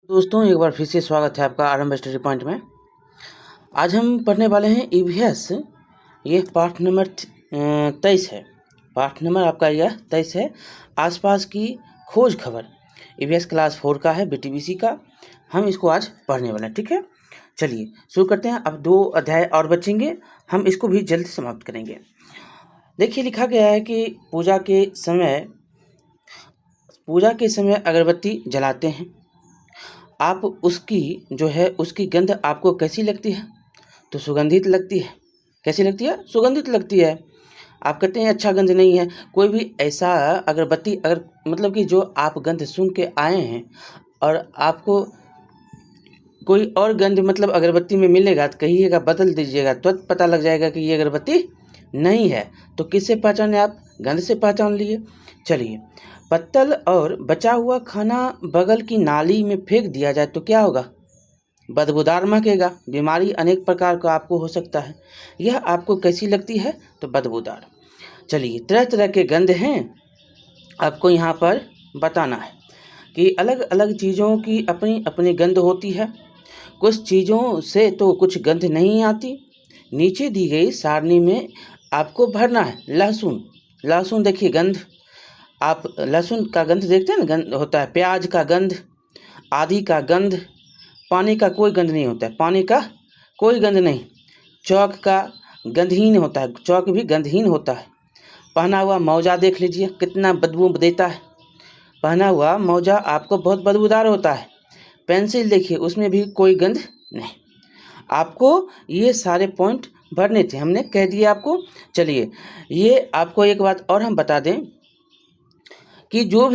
दोस्तों एक बार फिर से स्वागत है आपका आरंभ स्टडी पॉइंट में। आज हम पढ़ने वाले हैं ईवीएस। ये पाठ नंबर 23 है। पाठ नंबर आपका यह 23 है। आसपास की खोज खबर ईवीएस क्लास 4 का है, बीटीबीसी का। हम इसको आज पढ़ने वाले हैं, ठीक है। चलिए शुरू करते हैं। अब 2 अध्याय और बचेंगे, हम इसको भी जल्द समाप्त करेंगे। देखिए लिखा गया है कि पूजा के समय अगरबत्ती जलाते हैं। आप उसकी गंध आपको कैसी लगती है? तो सुगंधित लगती है। कैसी लगती है? सुगंधित लगती है। आप कहते हैं अच्छा गंध नहीं है। कोई भी ऐसा अगरबत्ती मतलब कि जो आप गंध सुन के आए हैं और आपको कोई और गंध मतलब अगरबत्ती में मिलेगा तो कहिएगा बदल दीजिएगा, तुरंत पता लग जाएगा कि ये अगरबत्ती नहीं है। तो किससे पहचाने आप? गंध से पहचान लिए। चलिए, पत्तल और बचा हुआ खाना बगल की नाली में फेंक दिया जाए तो क्या होगा? बदबूदार महकेगा। बीमारी अनेक प्रकार का आपको हो सकता है। यह आपको कैसी लगती है? तो बदबूदार। चलिए, तरह तरह के गंध हैं, आपको यहाँ पर बताना है कि अलग अलग चीज़ों की अपनी अपनी गंध होती है। कुछ चीज़ों से तो कुछ गंध नहीं आती। नीचे दी गई सारणी में आपको भरना है। लहसुन देखिए गंध, आप लहसुन का गंध देखते हैं ना, गंध होता है। प्याज का गंध, आदि का गंध। पानी का कोई गंध नहीं होता है, पानी का कोई गंध नहीं। चौक का गंधहीन होता है, चौक भी गंधहीन होता है। पहना हुआ मौजा देख लीजिए कितना बदबू देता है। पहना हुआ मौजा आपको बहुत बदबूदार होता है। पेंसिल देखिए, उसमें भी कोई गंध नहीं। आपको ये सारे पॉइंट भरने थे, हमने कह दिए आपको। चलिए, ये आपको एक बात और हम बता दें कि जो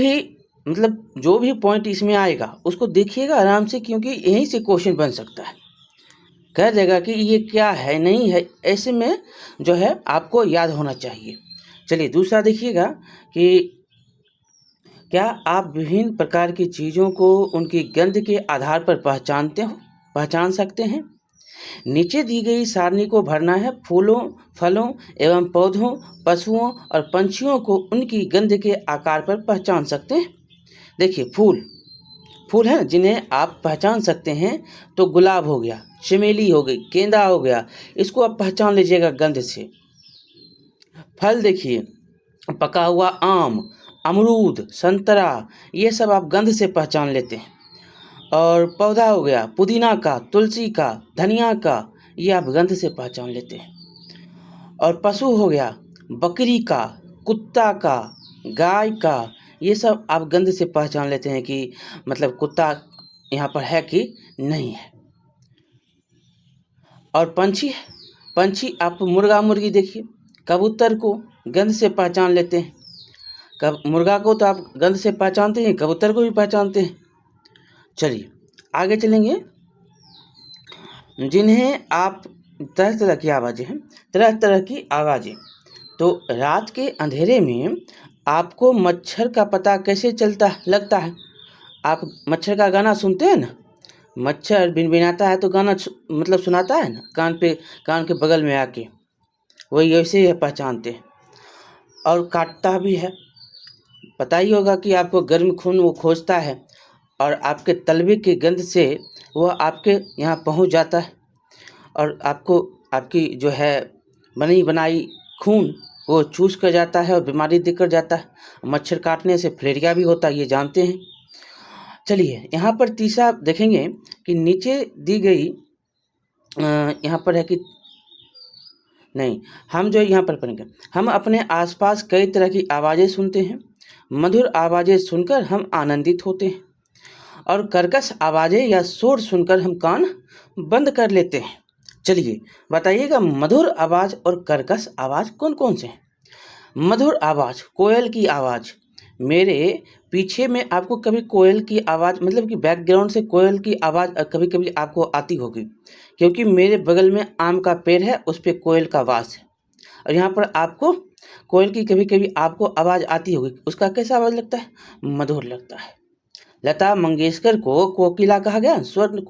भी पॉइंट इसमें आएगा उसको देखिएगा आराम से, क्योंकि यहीं से क्वेश्चन बन सकता है। कह देगा कि ये क्या है, नहीं है, ऐसे में जो है आपको याद होना चाहिए। चलिए दूसरा देखिएगा कि क्या आप विभिन्न प्रकार की चीज़ों को उनकी गंध के आधार पर पहचान सकते हैं? नीचे दी गई सारणी को भरना है। फूलों, फलों एवं पौधों, पशुओं और पंछियों को उनकी गंध के आकार पर पहचान सकते हैं। देखिए फूल है जिन्हें आप पहचान सकते हैं, तो गुलाब हो गया, चमेली हो गई, गेंदा हो गया, इसको आप पहचान लीजिएगा गंध से। फल देखिए, पका हुआ आम, अमरूद, संतरा, ये सब आप गंध से पहचान लेते हैं। और पौधा हो गया पुदीना का, तुलसी का, धनिया का, ये आप गंध से पहचान लेते हैं। और पशु हो गया बकरी का, कुत्ता का, गाय का, ये सब आप गंध से पहचान लेते हैं कि मतलब कुत्ता यहाँ पर है कि नहीं है। और पंछी आप मुर्गा मुर्गी देखिए, कबूतर को गंध से पहचान लेते हैं। मुर्गा को तो आप गंध से पहचानते हैं, कबूतर को भी पहचानते हैं। चलिए आगे चलेंगे। जिन्हें आप तरह तरह की आवाज़ें। तो रात के अंधेरे में आपको मच्छर का पता कैसे लगता है? आप मच्छर का गाना सुनते हैं ना, मच्छर बिनबिनाता है तो गाना मतलब सुनाता है ना, कान के बगल में आके, वही ऐसे पहचानते हैं। और काटता भी है। पता ही होगा कि आपको गर्म खून वो खोजता है और आपके तलवे की गंध से वह आपके यहाँ पहुँच जाता है और आपकी जो है बनी बनाई खून वो चूस कर जाता है और बीमारी देकर जाता है। मच्छर काटने से फलेरिया भी होता है, ये जानते हैं। चलिए यहाँ पर तीसरा देखेंगे कि नीचे दी गई यहाँ पर है कि नहीं, हम जो यहाँ पर पढ़ेंगे, हम अपने आसपास कई तरह की आवाज़ें सुनते हैं। मधुर आवाज़ें सुनकर हम आनंदित होते हैं और कर्कश आवाज़ें या शोर सुनकर हम कान बंद कर लेते हैं। चलिए बताइएगा, मधुर आवाज़ और कर्कश आवाज़ कौन कौन से हैं? मधुर आवाज़, कोयल की आवाज़। मेरे पीछे में आपको कभी कोयल की आवाज़ मतलब कि बैकग्राउंड से कोयल की आवाज़ कभी कभी आपको आती होगी, क्योंकि मेरे बगल में आम का पेड़ है, उस पर कोयल का वास है और यहाँ पर आपको कोयल की कभी कभी आपको आवाज़ आती होगी। उसका कैसा आवाज़ लगता है? मधुर लगता है। लता मंगेशकर को कोकिला कहा गया, स्वर्ग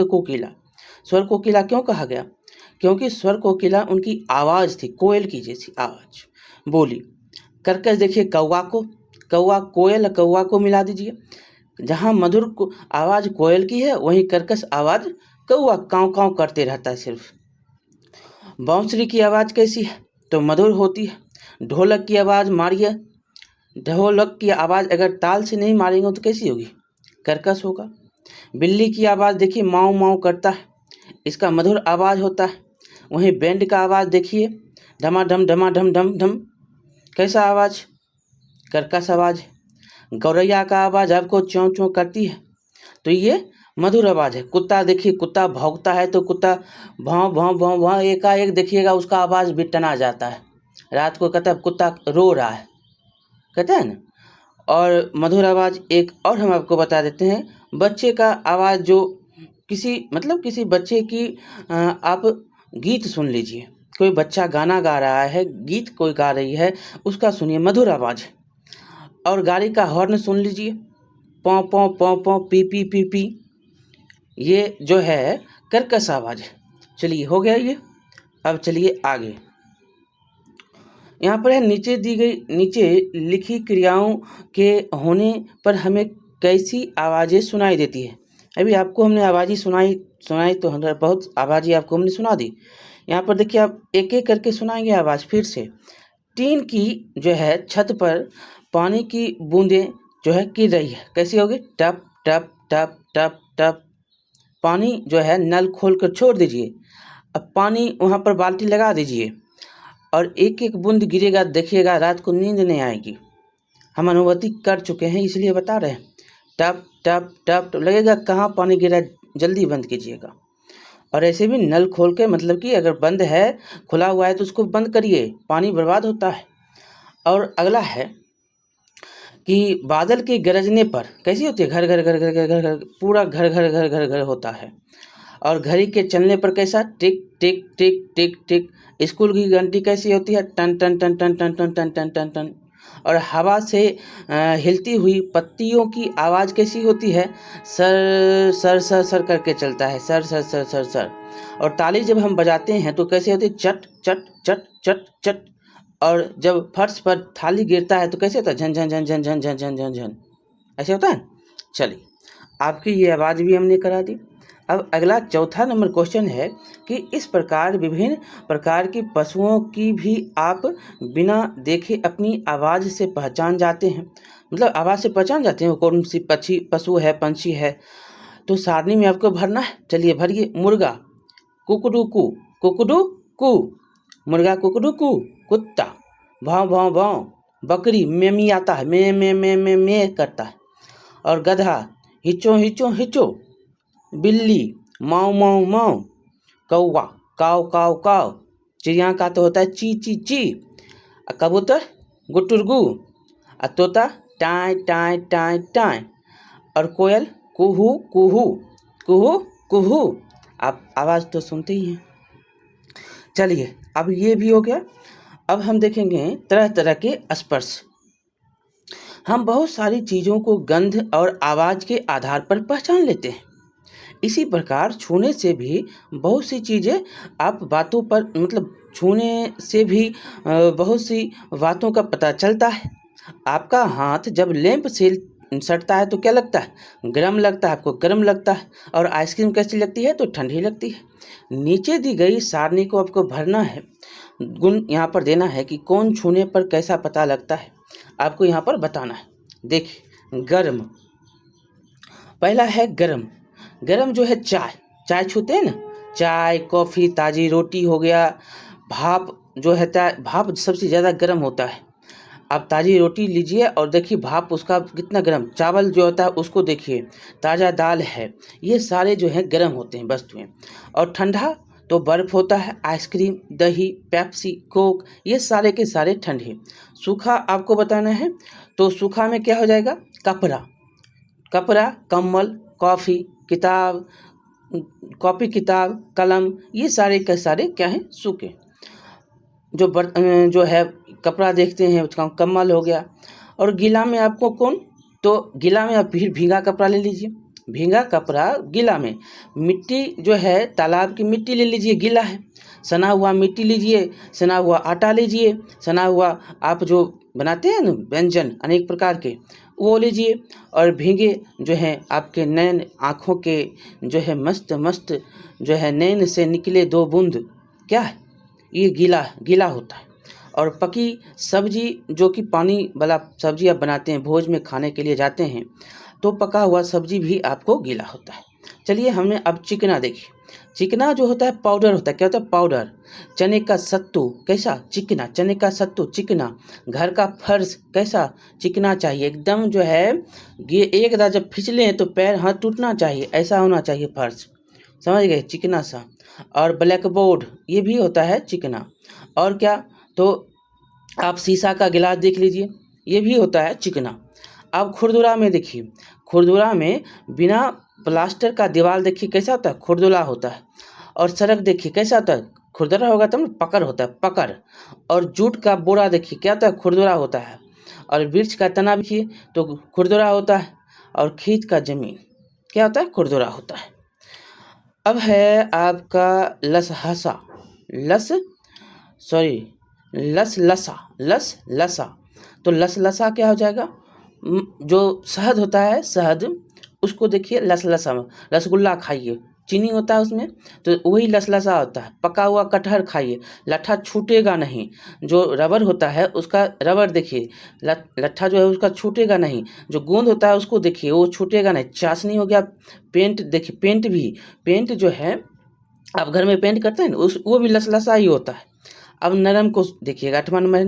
कोकिला। स्वर्ग कोकिला क्यों कहा गया? क्योंकि स्वर्ग कोकिला उनकी आवाज़ थी, कोयल की जैसी आवाज़ बोली। कर्कश देखिए, कौवा को मिला दीजिए, जहाँ मधुर आवाज़ कोयल की है वहीं कर्कश आवाज़ कौआ काँव काँव करते रहता है सिर्फ। बांसुरी की आवाज़ कैसी है? तो मधुर होती है। ढोलक की आवाज़ मारिए, ढोलक की आवाज़ अगर ताल से नहीं मारेंगे तो कैसी होगी? कर्कश होगा। बिल्ली की आवाज़ देखिए माऊ माऊ करता है, इसका मधुर आवाज़ होता है। वहीं बैंड का आवाज़ देखिए धमाधम धमाधम धम धम, कैसा आवाज़? कर्कश आवाज़ है। गौरैया का आवाज़ आपको च्यों च्यों करती है, तो ये मधुर आवाज़ है। कुत्ता देखिए, कुत्ता भौंकता है तो कुत्ता भाव भाव भाव भाव, एकाएक देखिएगा उसका आवाज़ भी टना जाता है। रात को कहता है कुत्ता रो रहा है, कहते हैं ना। और मधुर आवाज़ एक और हम आपको बता देते हैं, बच्चे का आवाज़ जो किसी बच्चे की आप गीत सुन लीजिए, कोई बच्चा गाना गा रहा है, गीत कोई गा रही है, उसका सुनिए, मधुर आवाज़ है। और गाड़ी का हॉर्न सुन लीजिए, पौ पौ पौ पौ पी पी पी पी, ये जो है कर्कश आवाज़ है। चलिए हो गया ये। अब चलिए आगे। यहाँ पर है नीचे लिखी क्रियाओं के होने पर हमें कैसी आवाज़ें सुनाई देती है। अभी आपको हमने आवाज़ें सुनाई तो बहुत आवाज़ें आपको हमने सुना दी। यहाँ पर देखिए आप एक एक करके सुनाएंगे आवाज़ फिर से। टीन की जो है छत पर पानी की बूंदें जो है गिर रही है, कैसी होगी? टप टप टप टप टप। पानी जो है नल खोल कर छोड़ दीजिए, अब पानी वहाँ पर बाल्टी लगा दीजिए और एक एक बूंद गिरेगा, देखिएगा रात को नींद नहीं आएगी। हम अनुभूति कर चुके हैं इसलिए बता रहे हैं। टप टप टप टप लगेगा कहाँ पानी गिरा, जल्दी बंद कीजिएगा। और ऐसे भी नल खोल के, मतलब कि अगर बंद है, खुला हुआ है तो उसको बंद करिए, पानी बर्बाद होता है। और अगला है कि बादल के गरजने पर कैसी होती है? घर घर घर घर घर घर घर, पूरा घर घर घर घर घर होता है। और घड़ी के चलने पर कैसा? टिक टिक टिक टिक टिक। स्कूल की घंटी कैसी होती है? टन टन टन टन टन टन टन टन टन टन। और हवा से हिलती हुई पत्तियों की आवाज़ कैसी होती है? सर सर सर सर करके चलता है, sir sir sir sir sir. और ताली जब हम बजाते हैं तो कैसे होती है? चट चट चट चट चट। और जब फर्श पर थाली गिरता है तो कैसे होता है? झन झन झन झन झन झन झन झन झन, ऐसे होता है। चलिए आपकी ये आवाज़ भी हमने करा दी। अब अगला चौथा नंबर क्वेश्चन है कि इस प्रकार विभिन्न प्रकार की पशुओं की भी आप बिना देखे अपनी आवाज़ से पहचान जाते हैं, मतलब आवाज़ से पहचान जाते हैं कौन सी पशु है, पंछी है। तो सारणी में आपको भरना है, चलिए भरिए। मुर्गा कुकड़ू कू, कुकड़ू कू, मुर्गा कुकड़ू कू। कुत्ता भाव भाव भाव। बकरी मेमी आता है, मे करता है। और गधा हिचो हिचो हिचो। बिल्ली माऊ माऊ माऊ। कौवा काव काव काव। चिड़िया का तो होता है ची ची ची। कबूतर गुटुरगु। तोता टाय टाय टाय टाय। और कोयल कुहू कुहू कुहू कुहू। आप आवाज़ तो सुनते ही हैं। चलिए अब ये भी हो गया। अब हम देखेंगे तरह तरह के स्पर्श। हम बहुत सारी चीज़ों को गंध और आवाज़ के आधार पर पहचान लेते हैं। इसी प्रकार छूने से भी बहुत सी चीज़ें आप बातों पर, मतलब छूने से भी बहुत सी बातों का पता चलता है। आपका हाथ जब लैंप से सटता है तो क्या लगता है? गर्म लगता है, आपको गर्म लगता है। और आइसक्रीम कैसी लगती है? तो ठंडी लगती है। नीचे दी गई सारणी को आपको भरना है, गुण यहाँ पर देना है कि कौन छूने पर कैसा पता लगता है, आपको यहाँ पर बताना है। देखिए गर्म, पहला है गर्म। गर्म जो है चाय छूते हैं ना, चाय कॉफ़ी ताज़ी रोटी हो गया। भाप जो है, भाप सबसे ज़्यादा गर्म होता है। आप ताज़ी रोटी लीजिए और देखिए भाप उसका कितना गर्म। चावल जो होता है उसको देखिए, ताज़ा दाल है, ये सारे जो हैं गर्म होते हैं वस्तुएं। और ठंडा तो बर्फ़ होता है, आइसक्रीम, दही, पेप्सी, कोक, ये सारे के सारे ठंडे। सूखा आपको बताना है तो सूखा में क्या हो जाएगा? कपड़ा, कंबल, कॉफ़ी, किताब, कॉपी किताब, कलम, ये सारे के सारे क्या हैं? सूखे। जो है कपड़ा देखते हैं उसका कंबल हो गया। और गीला में आपको कौन? तो गीला में आप फिर भीगा कपड़ा ले लीजिए, भीगा कपड़ा गीला में। मिट्टी जो है तालाब की मिट्टी ले लीजिए, गीला है। सना हुआ मिट्टी लीजिए, सना हुआ आटा लीजिए, सना हुआ आप जो बनाते हैं ना व्यंजन अनेक प्रकार के, वो लीजिए और भीगे जो है आपके नैन आँखों के जो है मस्त मस्त जो है नैन से निकले 2 बूंद क्या है, ये गीला होता है। और पकी सब्जी जो कि पानी वाला सब्जी आप बनाते हैं, भोज में खाने के लिए जाते हैं, तो पका हुआ सब्जी भी आपको गीला होता है। चलिए हमने अब चिकना देखिए। चिकना जो होता है पाउडर होता है। क्या होता है? पाउडर। चने का सत्तू कैसा? चिकना। चने का सत्तू चिकना। घर का फर्श कैसा? चिकना चाहिए एकदम जो है ये एक दार जब फिसले तो पैर हाथ टूटना चाहिए, ऐसा होना चाहिए फर्श, समझ गए? चिकना सा। और ब्लैक बोर्ड ये भी होता है चिकना। और क्या, तो आप शीशा का गिलास देख लीजिए, ये भी होता है चिकना। अब खुरदुरा में देखिए, खुरदुरा में बिना प्लास्टर का दीवार देखिए कैसा होता है? खुरदुरा होता है। और सड़क देखिए कैसा होता है? खुरदुरा होगा तब ना, पकड़ होता है, पकड़। और जूट का बोरा देखिए क्या होता है? खुरदुरा होता है। और वृक्ष का तना देखिए तो खुरदुरा होता है। और खेत का जमीन क्या होता है? खुरदुरा होता है। अब है आपका लसहसा, लसलसा। तो लसलसा क्या हो जाएगा? जो शहद होता है, शहद, उसको देखिए लसलसा में। रसगुल्ला खाइए, चीनी होता है उसमें, तो वही लसलसा होता है। पका हुआ कटहल खाइए, लट्ठा छूटेगा नहीं। जो रबर होता है उसका रबर देखिए, लट्ठा जो है उसका छूटेगा नहीं। जो गोंद होता है उसको देखिए, वो छूटेगा नहीं। चाशनी हो गया, पेंट देखिए, पेंट जो है आप घर में पेंट करते हैं ना, वो भी लसलसा ही होता है। अब नरम को देखिएगा, 8वां नंबर है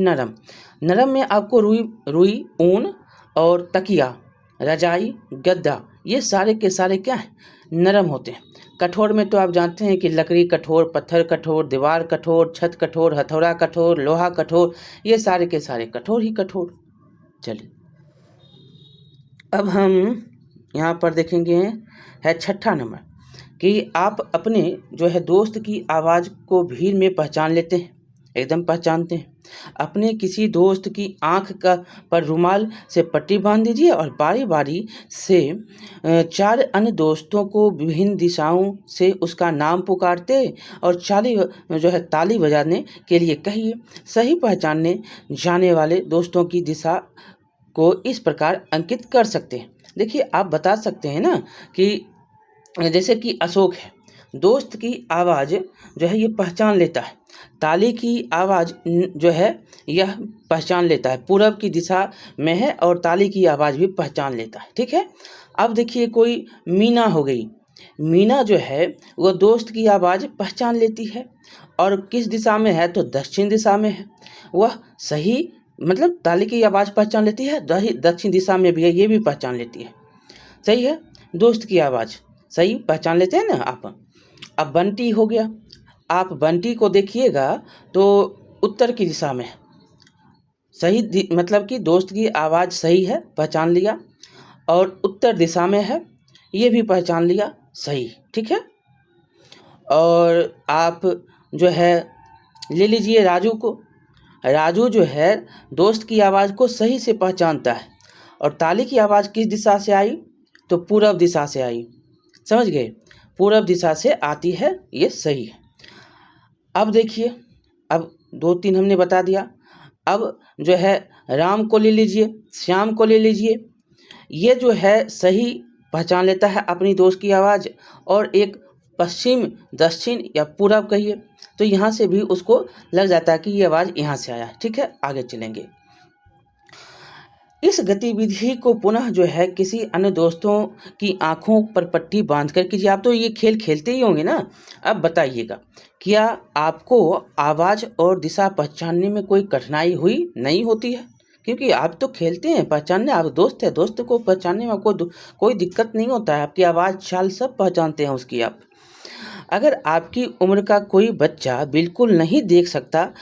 नरम में आपको रुई, ऊन और तकिया, रजाई, गद्दा, ये सारे के सारे क्या हैं? नरम होते हैं। कठोर में तो आप जानते हैं कि लकड़ी कठोर, पत्थर कठोर, दीवार कठोर, छत कठोर, हथौड़ा कठोर, लोहा कठोर, ये सारे के सारे कठोर ही कठोर। चलिए अब हम यहाँ पर देखेंगे है 6ठा नंबर कि आप अपने जो है दोस्त की आवाज़ को भीड़ में पहचान लेते हैं, एकदम पहचानते हैं। अपने किसी दोस्त की आँख का पर रुमाल से पट्टी बांध दीजिए और बारी बारी से 4 अन्य दोस्तों को विभिन्न दिशाओं से उसका नाम पुकारते और ताली बजाने के लिए कहिए। सही पहचानने जाने वाले दोस्तों की दिशा को इस प्रकार अंकित कर सकते हैं। देखिए आप बता सकते हैं ना कि जैसे कि अशोक है, दोस्त की आवाज़ जो है ये पहचान लेता है। ताली की आवाज़ जो है यह पहचान लेता है, पूरब की दिशा में है और ताली की आवाज़ भी पहचान लेता है। ठीक है। अब देखिए कोई मीना हो गई, मीना जो है वो दोस्त की आवाज़ पहचान लेती है और किस दिशा में है? तो दक्षिण दिशा में है। वह सही मतलब ताली की आवाज़ पहचान लेती है, दक्षिण दिशा में भी है, ये भी पहचान लेती है। सही है, दोस्त की आवाज़ सही पहचान लेते हैं ना आप। अब बंटी हो गया, आप बंटी को देखिएगा तो उत्तर की दिशा में है, सही मतलब कि दोस्त की आवाज़ सही है, पहचान लिया। और उत्तर दिशा में है, ये भी पहचान लिया, सही। ठीक है। और आप जो है ले लीजिए राजू को, राजू जो है दोस्त की आवाज़ को सही से पहचानता है और ताली की आवाज़ किस दिशा से आई? तो पूरब दिशा से आई, समझ गए? पूरब दिशा से आती है, ये सही है। अब देखिए, अब 2-3 हमने बता दिया। अब जो है राम को ले लीजिए, श्याम को ले लीजिए, ये जो है सही पहचान लेता है अपनी दोस्त की आवाज़। और एक पश्चिम, दक्षिण या पूरब कहिए, तो यहाँ से भी उसको लग जाता है कि ये आवाज़ यहाँ से आया है। ठीक है, आगे चलेंगे। इस गतिविधि को पुनः जो है किसी अन्य दोस्तों की आंखों पर पट्टी बांध कर कीजिए। आप तो ये खेल खेलते ही होंगे ना। अब बताइएगा, क्या आपको आवाज़ और दिशा पहचानने में कोई कठिनाई हुई? नहीं होती है, क्योंकि आप तो खेलते हैं, पहचानने आप दोस्त है, दोस्त को पहचानने में आपको कोई दिक्कत नहीं होता है। आपकी आवाज़, चाल सब पहचानते हैं उसकी आप। अगर आपकी उम्र का कोई बच्चा बिल्कुल नहीं देख सकता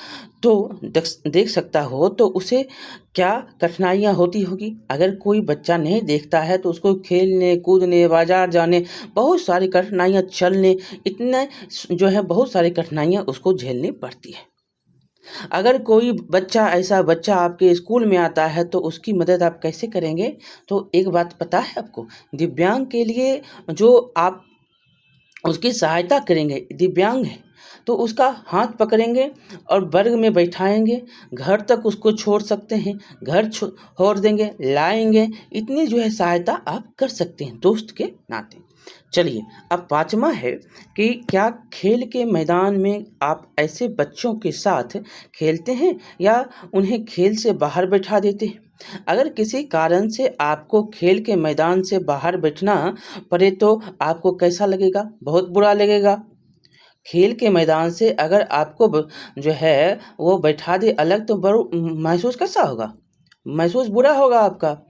तो देख सकता हो तो उसे क्या कठिनाइयाँ होती होगी? अगर कोई बच्चा नहीं देखता है तो उसको खेलने, कूदने, बाज़ार जाने, बहुत सारी कठिनाइयाँ, चलने, इतने जो है बहुत सारी कठिनाइयाँ उसको झेलनी पड़ती है। अगर कोई बच्चा, ऐसा बच्चा आपके स्कूल में आता है तो उसकी मदद आप कैसे करेंगे? तो एक बात पता है आपको, दिव्यांग के लिए जो आप उसकी सहायता करेंगे, दिव्यांग है तो उसका हाथ पकड़ेंगे और वर्ग में बैठाएंगे, घर तक उसको छोड़ सकते हैं, घर छोड़ देंगे, लाएंगे, इतनी जो है सहायता आप कर सकते हैं दोस्त के नाते। चलिए, अब पाँचवा है कि क्या खेल के मैदान में आप ऐसे बच्चों के साथ खेलते हैं या उन्हें खेल से बाहर बैठा देते हैं? अगर किसी कारण से आपको खेल के मैदान से बाहर बैठना पड़े तो आपको कैसा लगेगा? बहुत बुरा लगेगा। खेल के मैदान से अगर आपको जो है वो बैठा दे अलग, तो महसूस कैसा होगा? महसूस बुरा होगा आपका।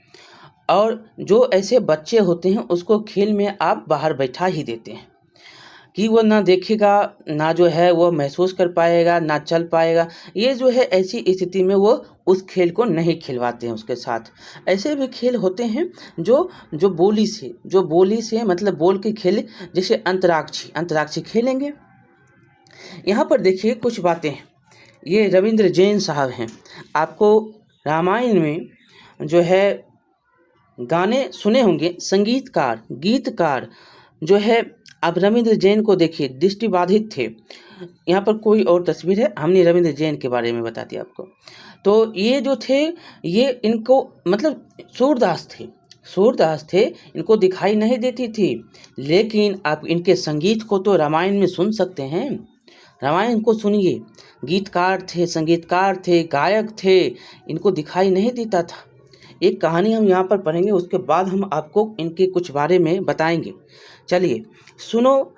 और जो ऐसे बच्चे होते हैं उसको खेल में आप बाहर बैठा ही देते हैं कि वो ना देखेगा, ना जो है वो महसूस कर पाएगा, ना चल पाएगा। ये जो है ऐसी स्थिति में वो उस खेल को नहीं खिलवाते हैं उसके साथ। ऐसे भी खेल होते हैं जो जो बोली से मतलब बोल के खेल, जैसे अंतराक्षी खेलेंगे। यहाँ पर देखिए कुछ बातें, ये रविंद्र जैन साहब हैं। आपको रामायण में जो है गाने सुने होंगे, संगीतकार, गीतकार जो है। आप रविंद्र जैन को देखिए, दृष्टिबाधित थे। यहाँ पर कोई और तस्वीर है, हमने रविंद्र जैन के बारे में बता दिया आपको। तो ये जो थे, ये इनको मतलब सूरदास थे, इनको दिखाई नहीं देती थी, लेकिन आप इनके संगीत को तो रामायण में सुन सकते हैं। रामायण को सुनिए, गीतकार थे, संगीतकार थे, गायक थे, इनको दिखाई नहीं देता था। एक कहानी हम यहाँ पर पढ़ेंगे, उसके बाद हम आपको इनके कुछ बारे में बताएंगे। चलिए सुनो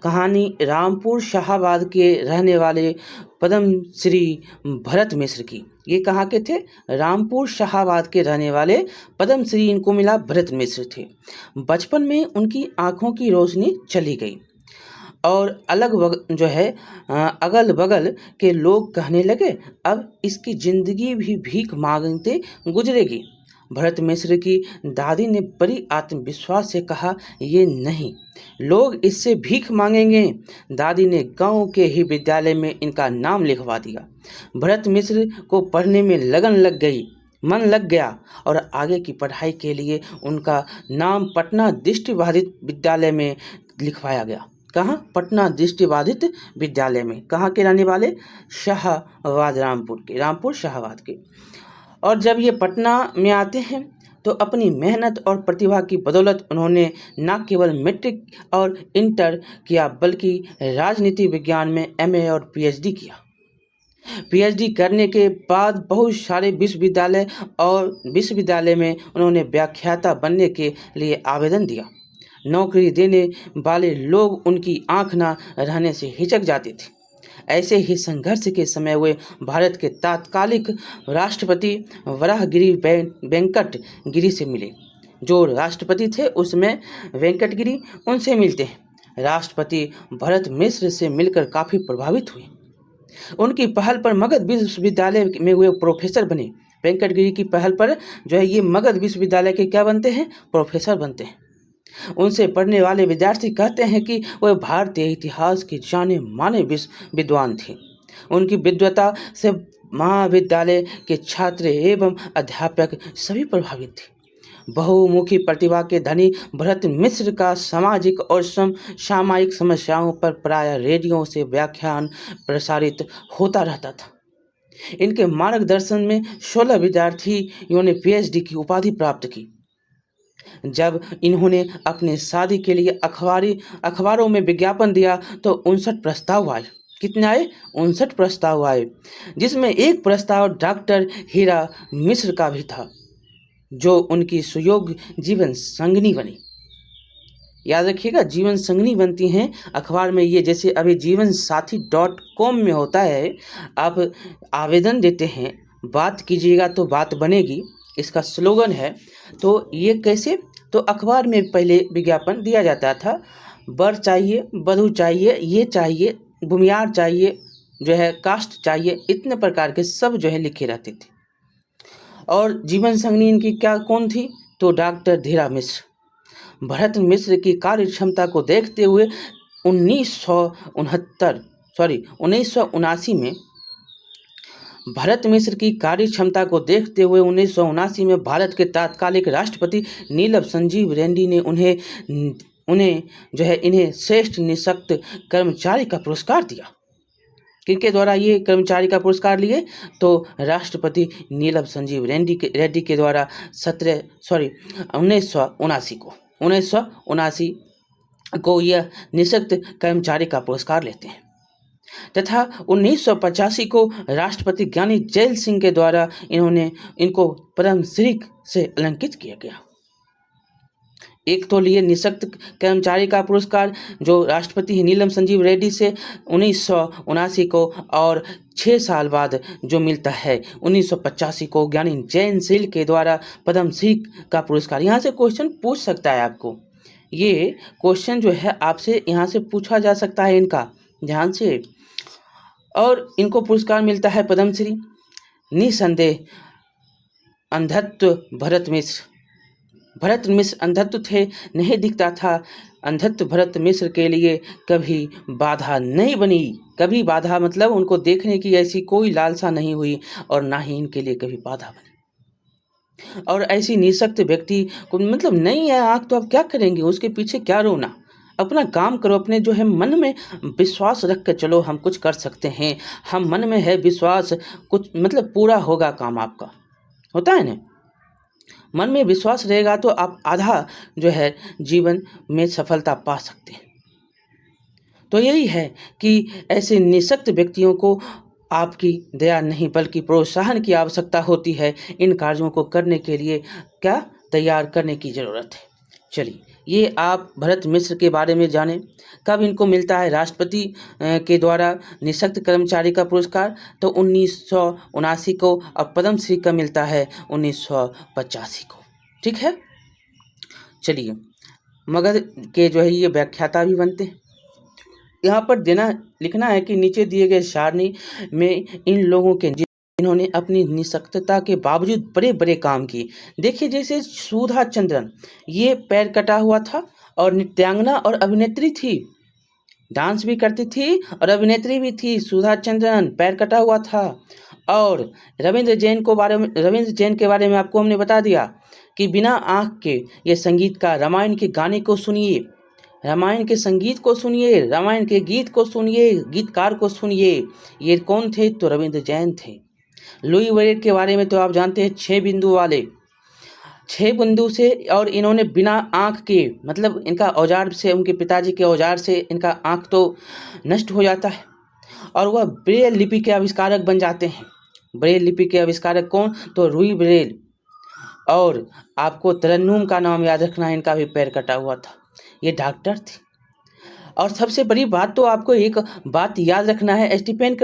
कहानी रामपुर शाहाबाद के रहने वाले पद्म श्री भरत मिश्र की। ये कहाँ के थे? रामपुर शाहाबाद के रहने वाले पद्म श्री इनको मिला भरत मिश्र थे। बचपन में उनकी आँखों की रोशनी चली गई और अगल बगल के लोग कहने लगे, अब इसकी ज़िंदगी भी भीख मांगते गुजरेगी। भरत मिश्र की दादी ने बड़ी आत्मविश्वास से कहा, ये नहीं, लोग इससे भीख मांगेंगे। दादी ने गांव के ही विद्यालय में इनका नाम लिखवा दिया। भरत मिश्र को पढ़ने में मन लग गया और आगे की पढ़ाई के लिए उनका नाम पटना दृष्टिबाधित विद्यालय में लिखवाया गया। कहाँ? पटना दृष्टिबाधित विद्यालय में। कहाँ के रहने वाले? शाहाबाद, रामपुर शाहाबाद के। और जब ये पटना में आते हैं तो अपनी मेहनत और प्रतिभा की बदौलत उन्होंने न केवल मैट्रिक और इंटर किया, बल्कि राजनीति विज्ञान में एमए और पीएचडी किया। पीएचडी करने के बाद बहुत सारे विश्वविद्यालय में उन्होंने व्याख्याता बनने के लिए आवेदन दिया। नौकरी देने वाले लोग उनकी आंख न रहने से हिचक जाते थे। ऐसे ही संघर्ष के समय वे भारत के तात्कालिक राष्ट्रपति वराहगिरी वेंकट गिरी से मिले। जो राष्ट्रपति थे उसमें वेंकट गिरी, उनसे मिलते हैं। राष्ट्रपति भरत मिश्र से मिलकर काफ़ी प्रभावित हुए। उनकी पहल पर मगध विश्वविद्यालय में वे प्रोफेसर बने। वेंकट गिरी की पहल पर जो है ये मगध विश्वविद्यालय के क्या बनते हैं? प्रोफेसर बनते हैं। उनसे पढ़ने वाले विद्यार्थी कहते हैं कि वह भारतीय इतिहास के जाने माने विद्वान थे। उनकी विद्वता से महाविद्यालय के छात्र एवं अध्यापक सभी प्रभावित थे। बहुमुखी प्रतिभा के धनी भरत मिश्र का सामाजिक और सामायिक समस्याओं पर प्रायः रेडियो से व्याख्यान प्रसारित होता रहता था। इनके मार्गदर्शन में 16 विद्यार्थियों ने पीएचडी की उपाधि प्राप्त की। जब इन्होंने अपने शादी के लिए अखबारों में विज्ञापन दिया तो 59 प्रस्ताव आए। कितने आए? 59 प्रस्ताव आए, जिसमें एक प्रस्ताव डॉक्टर हीरा मिश्र का भी था, जो उनकी सुयोग्य जीवन संगिनी बनी। याद रखिएगा, जीवन संगिनी बनती हैं अखबार में। ये जैसे अभी जीवनसाथी.com में होता है, आप आवेदन देते हैं, बात कीजिएगा तो बात बनेगी, इसका स्लोगन है। तो ये कैसे? तो अखबार में पहले विज्ञापन दिया जाता था, वर चाहिए, वधू चाहिए, ये चाहिए, भूमियार चाहिए, जो है कास्ट चाहिए, इतने प्रकार के सब जो है लिखे रहते थे। और जीवन संगिनी इनकी कौन थी? तो डॉक्टर धीरा मिश्र। भरत मिश्र की कार्य क्षमता को देखते हुए 1979 में भरत मिश्र की कार्य क्षमता को देखते हुए 1979 में भारत के तात्कालिक राष्ट्रपति नीलम संजीव रेड्डी ने इन्हें श्रेष्ठ निःशक्त कर्मचारी का पुरस्कार दिया। किनके द्वारा ये कर्मचारी का पुरस्कार लिए? तो राष्ट्रपति नीलम संजीव रेड्डी के द्वारा 1979 को यह निःशक्त कर्मचारी का पुरस्कार लेते हैं तथा 1985 को राष्ट्रपति ज्ञानी जैल सिंह के द्वारा इनको पद्मश्री से अलंकृत किया गया। एक तो लिए निःशक्त कर्मचारी का पुरस्कार जो राष्ट्रपति नीलम संजीव रेड्डी से 1979 को, और 6 साल बाद जो मिलता है 1985 को ज्ञानी जैन सिंह के द्वारा पद्मश्री का पुरस्कार। यहाँ से क्वेश्चन पूछ सकता है आपको, ये क्वेश्चन जो है आपसे यहाँ से पूछा जा सकता है इनका, ध्यान से। और इनको पुरस्कार मिलता है पद्मश्री। निसंदेह अंधत्व भरत मिश्र अंधत्व थे, नहीं दिखता था। अंधत्व भरत मिश्र के लिए कभी बाधा नहीं बनी। कभी बाधा मतलब उनको देखने की ऐसी कोई लालसा नहीं हुई और ना ही इनके लिए कभी बाधा बनी। और ऐसी निःशक्त व्यक्ति को मतलब नहीं है आँख तो आप क्या करेंगे, उसके पीछे क्या रोना। अपना काम करो, अपने जो है मन में विश्वास रख कर चलो, हम कुछ कर सकते हैं, हम मन में है विश्वास, कुछ मतलब पूरा होगा काम आपका, होता है ना। मन में विश्वास रहेगा तो आप आधा जो है जीवन में सफलता पा सकते हैं। तो यही है कि ऐसे निःशक्त व्यक्तियों को आपकी दया नहीं बल्कि प्रोत्साहन की आवश्यकता होती है। इन कार्यों को करने के लिए क्या तैयार करने की ज़रूरत है। चलिए, ये आप भरत मिश्र के बारे में जानें। कब इनको मिलता है राष्ट्रपति के द्वारा निःशक्त कर्मचारी का पुरस्कार? तो 1979 को, और पद्मश्री का मिलता है 1985 को। ठीक है, चलिए, मगध के जो है ये व्याख्याता भी बनते हैं। यहाँ पर लिखना है कि नीचे दिए गए सारणी में इन लोगों के इन्होंने अपनी निःशक्तता के बावजूद बड़े बड़े काम किए। देखिए, जैसे सुधा चंद्रन, ये पैर कटा हुआ था और नृत्यांगना और अभिनेत्री थी, डांस भी करती थी और अभिनेत्री भी थी। सुधा चंद्रन पैर कटा हुआ था। और रविंद्र जैन के बारे में आपको हमने बता दिया कि बिना आँख के ये संगीतकार, रामायण के गाने को सुनिए, रामायण के संगीत को सुनिए, रामायण के गीत को सुनिए, गीतकार को सुनिए। ये कौन थे? तो रविंद्र जैन थे। लुई ब्रेल के बारे में तो आप जानते हैं, 6 बिंदु वाले, 6 बिंदु से, और इन्होंने बिना आँख के मतलब इनका औजार से, उनके पिताजी के औजार से इनका आँख तो नष्ट हो जाता है और वह ब्रेल लिपि के आविष्कारक बन जाते हैं। ब्रेल लिपि के आविष्कारक कौन? तो लुई ब्रेल। और आपको तरन्नुम का नाम याद रखना है, इनका भी पैर कटा हुआ था, ये डॉक्टर थे। और सबसे बड़ी बात तो आपको एक बात याद रखना है स्टीफन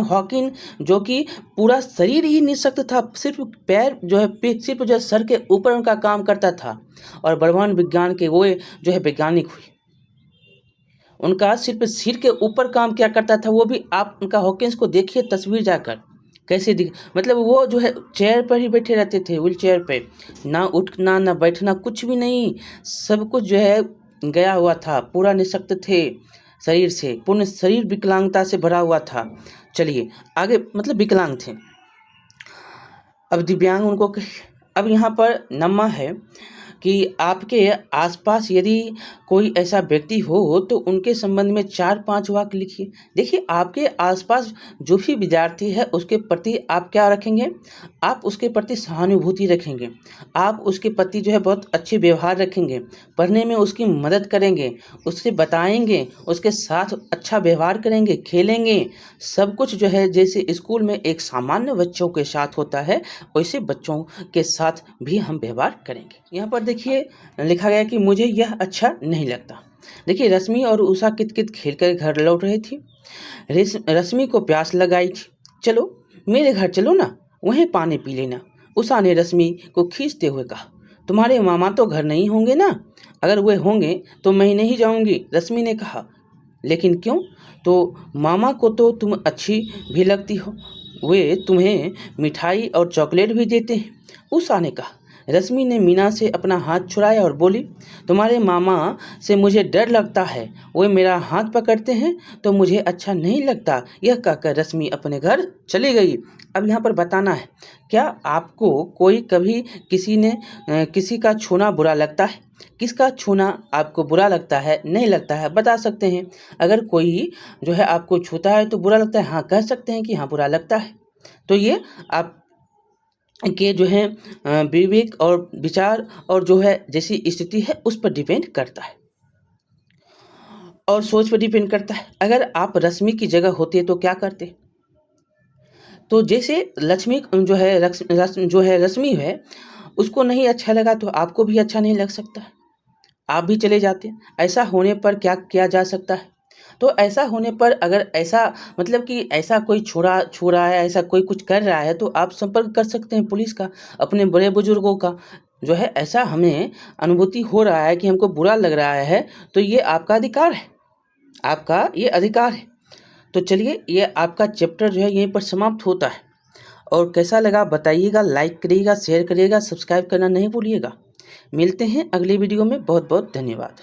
हॉकिंग, जो कि पूरा शरीर ही निःशक्त था, सिर्फ पैर जो है सिर्फ जो है सर के ऊपर उनका काम करता था। और ब्रह्मांड विज्ञान के वो जो है वैज्ञानिक हुए, उनका सिर्फ सिर के ऊपर काम क्या करता था। वो भी आप उनका हॉकिंस को देखिए तस्वीर जाकर, कैसे मतलब वो जो है चेयर पर ही बैठे रहते थे, व्हील चेयर पे, ना उठना ना बैठना, कुछ भी नहीं, सब कुछ जो है गया हुआ था, पूरा निःशक्त थे शरीर से, पूर्ण शरीर विकलांगता से भरा हुआ था। चलिए आगे, मतलब विकलांग थे। अब दिव्यांग उनको, अब यहाँ पर नम्मा है कि आपके आसपास यदि कोई ऐसा व्यक्ति हो तो उनके संबंध में 4-5 वाक्य लिखिए। देखिए, आपके आसपास जो भी विद्यार्थी है उसके प्रति आप क्या रखेंगे? आप उसके प्रति सहानुभूति रखेंगे, आप उसके प्रति जो है बहुत अच्छे व्यवहार रखेंगे, पढ़ने में उसकी मदद करेंगे, उससे बताएंगे, उसके साथ अच्छा व्यवहार करेंगे, खेलेंगे, सब कुछ जो है जैसे स्कूल में एक सामान्य बच्चों के साथ होता है वैसे बच्चों के साथ भी हम व्यवहार करेंगे। यहाँ पर देखिए लिखा गया कि मुझे यह अच्छा नहीं लगता। देखिए, रश्मि और उषा कित-कित खेलकर घर लौट रही थी। रश्मि को प्यास लगाई थी। चलो मेरे घर चलो ना, वहीं पानी पी लेना। उषा ने रश्मि को खींचते हुए कहा, तुम्हारे मामा तो घर नहीं होंगे ना? अगर वे होंगे तो मैं नहीं जाऊंगी। रश्मि ने कहा, लेकिन क्यों? तो मामा को तो तुम अच्छी भी लगती हो, वे तुम्हें मिठाई और चॉकलेट भी देते हैं। उषा ने कहा, रश्मि ने मीना से अपना हाथ छुड़ाया और बोली, तुम्हारे मामा से मुझे डर लगता है, वो मेरा हाथ पकड़ते हैं तो मुझे अच्छा नहीं लगता। यह कहकर रश्मि अपने घर चली गई। अब यहाँ पर बताना है, क्या आपको कोई कभी किसी का छूना बुरा लगता है? किसका छूना आपको बुरा लगता है, नहीं लगता है, बता सकते हैं। अगर कोई जो है आपको छूता है तो बुरा लगता है, हाँ कह सकते हैं कि हाँ बुरा लगता है। तो ये आप के जो है विवेक और विचार और जो है जैसी स्थिति है उस पर डिपेंड करता है और सोच पर डिपेंड करता है। अगर आप रश्मि की जगह होते तो क्या करते? तो जैसे लक्ष्मी जो है रश्मि है, उसको नहीं अच्छा लगा तो आपको भी अच्छा नहीं लग सकता, आप भी चले जाते। ऐसा होने पर क्या किया जा सकता है? तो ऐसा होने पर अगर ऐसा मतलब कि ऐसा कोई छू रहा है, ऐसा कोई कुछ कर रहा है, तो आप संपर्क कर सकते हैं पुलिस का, अपने बड़े बुजुर्गों का। जो है ऐसा हमें अनुभूति हो रहा है कि हमको बुरा लग रहा है, तो ये आपका अधिकार है, आपका ये अधिकार है। तो चलिए, ये आपका चैप्टर जो है यहीं पर समाप्त होता है। और कैसा लगा बताइएगा, लाइक करिएगा, शेयर करिएगा, सब्सक्राइब करना नहीं भूलिएगा। मिलते हैं अगली वीडियो में। बहुत बहुत धन्यवाद।